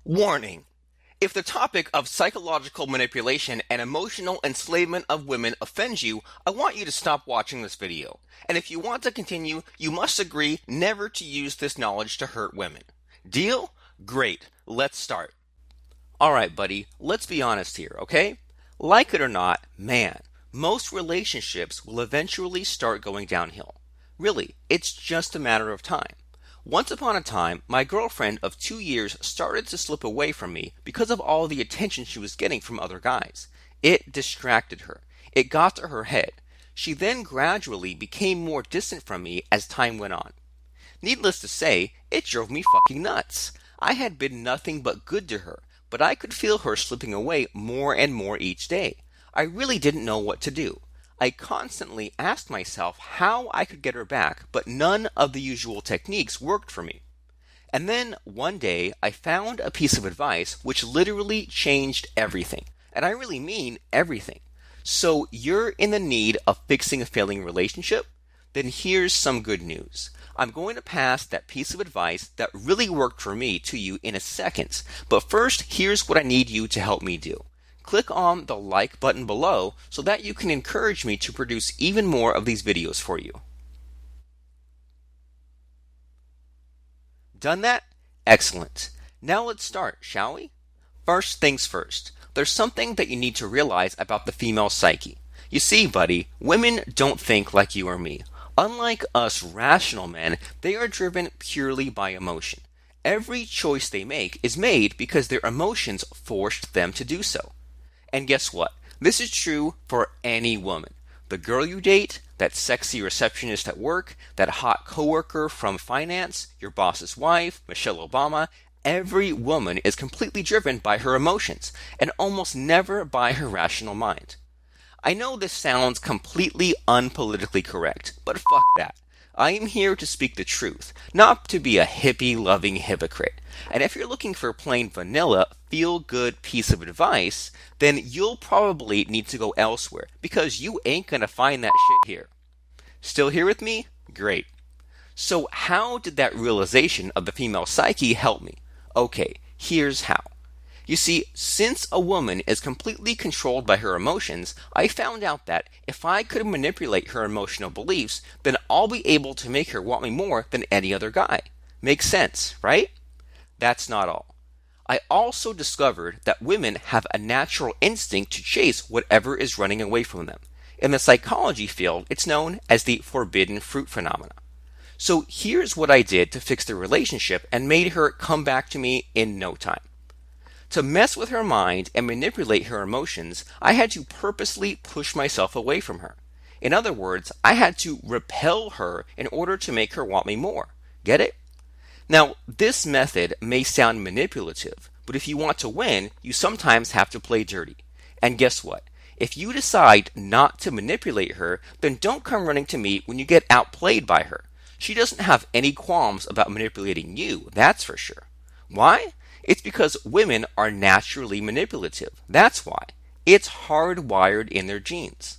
Warning. If the topic of psychological manipulation and emotional enslavement of women offends you, I want you to stop watching this video. And if you want to continue, you must agree never to use this knowledge to hurt women. Deal? Great. Let's start. Alright, buddy, let's be honest here, okay? Like it or not, man, most relationships will eventually start going downhill. Really, it's just a matter of time. Once upon a time, my girlfriend of 2 years started to slip away from me because of all the attention she was getting from other guys. It distracted her. It got to her head. She then gradually became more distant from me as time went on. Needless to say, it drove me fucking nuts. I had been nothing but good to her, but I could feel her slipping away more and more each day. I really didn't know what to do. I constantly asked myself how I could get her back, but none of the usual techniques worked for me. And then one day I found a piece of advice which literally changed everything. And I really mean everything. So you're in the need of fixing a failing relationship? Then here's some good news. I'm going to pass that piece of advice that really worked for me to you in a second. But first, here's what I need you to help me do. Click on the like button below so that you can encourage me to produce even more of these videos for you. Done that? Excellent. Now let's start, shall we? First things first, there's something that you need to realize about the female psyche. You see, buddy, women don't think like you or me. Unlike us rational men, they are driven purely by emotion. Every choice they make is made because their emotions forced them to do so. And guess what? This is true for any woman. The girl you date, that sexy receptionist at work, that hot coworker from finance, your boss's wife, Michelle Obama, every woman is completely driven by her emotions and almost never by her rational mind. I know this sounds completely unpolitically correct, but fuck that. I am here to speak the truth, not to be a hippie-loving hypocrite. And if you're looking for plain vanilla, feel-good piece of advice, then you'll probably need to go elsewhere, because you ain't gonna find that shit here. Still here with me? Great. So how did that realization of the female psyche help me? Okay, here's how. You see, since a woman is completely controlled by her emotions, I found out that if I could manipulate her emotional beliefs, then I'll be able to make her want me more than any other guy. Makes sense, right? That's not all. I also discovered that women have a natural instinct to chase whatever is running away from them. In the psychology field, it's known as the forbidden fruit phenomena. So here's what I did to fix the relationship and made her come back to me in no time. To mess with her mind and manipulate her emotions, I had to purposely push myself away from her. In other words, I had to repel her in order to make her want me more. Get it? Now, this method may sound manipulative, but if you want to win, you sometimes have to play dirty. And guess what? If you decide not to manipulate her, then don't come running to me when you get outplayed by her. She doesn't have any qualms about manipulating you, that's for sure. Why? It's because women are naturally manipulative. That's why. It's hardwired in their genes.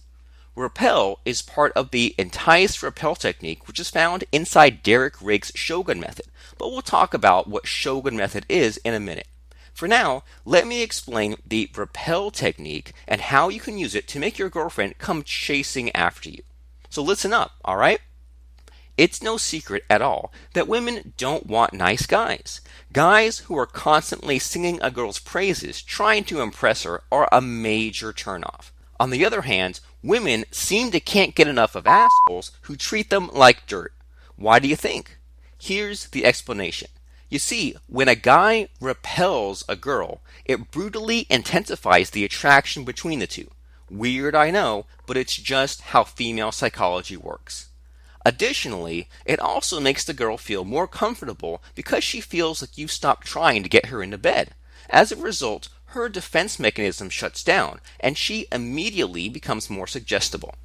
REPEL is part of the ENTICE REPEL technique, which is found inside Rake's Shogun method. But we'll talk about what Shogun method is in a minute. For now, let me explain the REPEL technique and how you can use it to make your girlfriend come chasing after you. So listen up, alright? It's no secret at all that women don't want nice guys. Guys who are constantly singing a girl's praises, trying to impress her, are a major turnoff. On the other hand, women seem to can't get enough of assholes who treat them like dirt. Why do you think? Here's the explanation. You see, when a guy repels a girl, it brutally intensifies the attraction between the two. Weird, I know, but it's just how female psychology works. Additionally, it also makes the girl feel more comfortable because she feels like you've stopped trying to get her into bed. As a result, her defense mechanism shuts down and she immediately becomes more suggestible.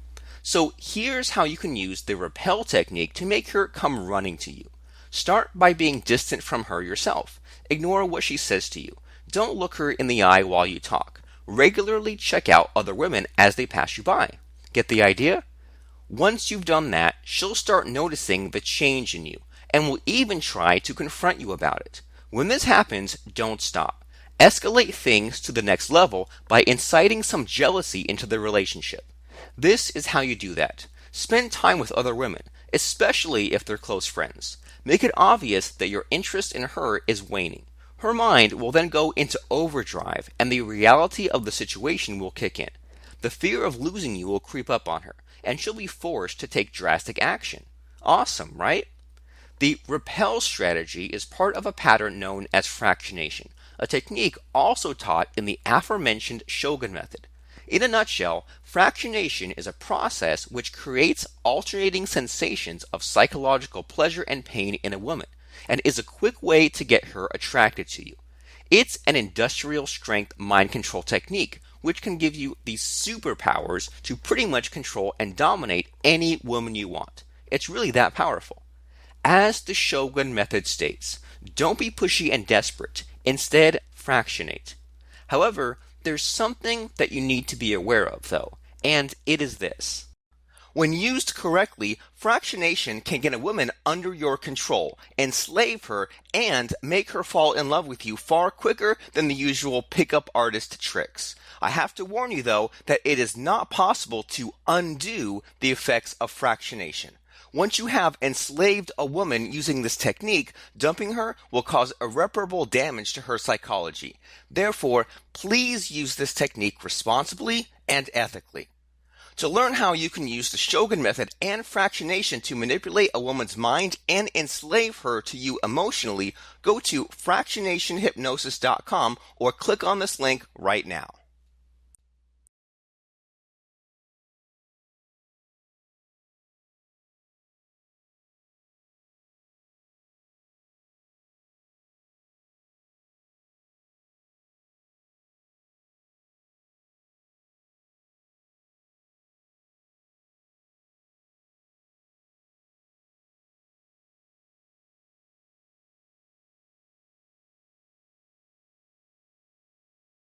So here's how you can use the REPEL technique to make her come running to you. Start by being distant from her yourself. Ignore what she says to you. Don't look her in the eye while you talk. Regularly check out other women as they pass you by. Get the idea? Once you've done that, she'll start noticing the change in you, and will even try to confront you about it. When this happens, don't stop. Escalate things to the next level by inciting some jealousy into the relationship. This is how you do that. Spend time with other women, especially if they're close friends. Make it obvious that your interest in her is waning. Her mind will then go into overdrive, and the reality of the situation will kick in. The fear of losing you will creep up on her, and she'll be forced to take drastic action. Awesome, right? The REPEL strategy is part of a pattern known as fractionation, a technique also taught in the aforementioned Shogun method. In a nutshell, fractionation is a process which creates alternating sensations of psychological pleasure and pain in a woman, and is a quick way to get her attracted to you. It's an industrial strength mind control technique which can give you these superpowers to pretty much control and dominate any woman you want. It's really that powerful. As the Shogun method states, don't be pushy and desperate. Instead, fractionate. However, there's something that you need to be aware of, though, and it is this. When used correctly, fractionation can get a woman under your control, enslave her, and make her fall in love with you far quicker than the usual pickup artist tricks. I have to warn you, though, that it is not possible to undo the effects of fractionation. Once you have enslaved a woman using this technique, dumping her will cause irreparable damage to her psychology. Therefore, please use this technique responsibly and ethically. To learn how you can use the Shogun method and fractionation to manipulate a woman's mind and enslave her to you emotionally, go to fractionationhypnosis.com or click on this link right now.